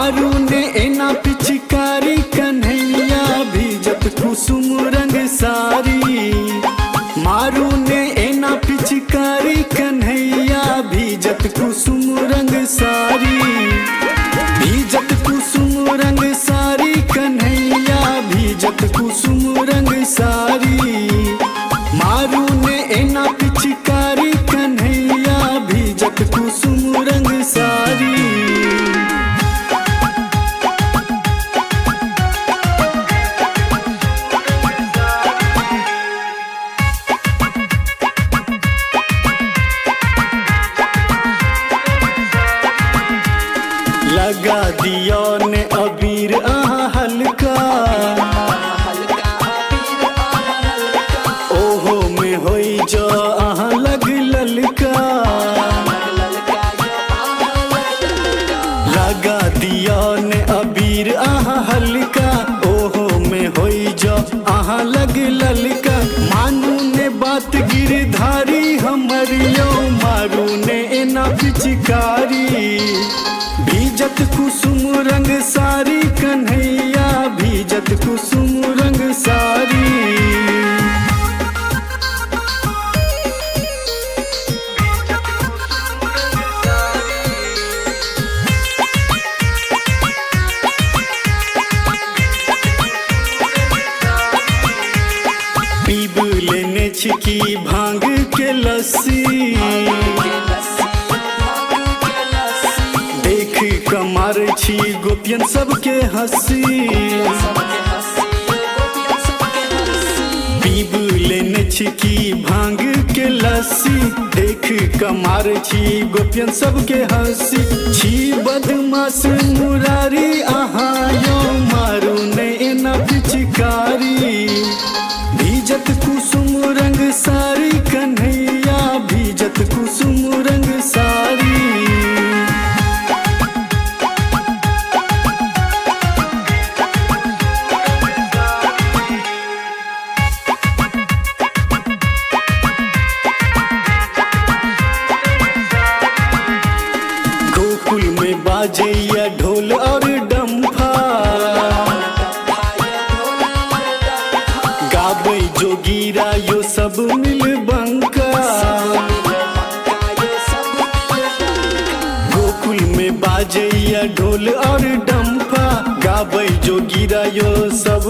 मारू ने एना पिचकारी कन्हैया भीजत कुसुम रंग सारी। मारू ने एना पिचकारी कन्हैया भीजत कुसुम रंग सारी। भीजत कुसुम रंग सारी कन्हैया भीजत कुसुम रंग सारी। मारू ने एना पिचकारी कन्हैया भीजत कुसुम रंग सारी। लगा दिया ने अबीर आहा हल्का। ओहो में होई जो आहा लग ललका। लगा दिया ने अबीर आहा हल्का। ओहो में होई जो आहा लग ललका। मानू ने बात गिरधारी हमर यो मारू ने एना पिचकारी। भीजत कुसुम रंग सारी कन्हैया भीजत कुसुम रंग सारी। पीब लेने छिकी भांग के लस्सी। देख कमार छी गोपियन सबके हंसी। पीब लेने छिकी भांग के लस्सी। देख कमार छी गोपियन सबके हंसी। छी बदमाश मुरारी आहा यो मारू ने एना पिचकारी। भीजत कुसुम रंग सारी कन्हैया भीजत कुसुम रंग सारी। गोकुल में बाजैया ढोल और डम्फा। गाबै जोगीरा यो सब मिल बंका। गोकुल में बाजैया ढोल और डम्फा। गाबै जोगीरा यो सब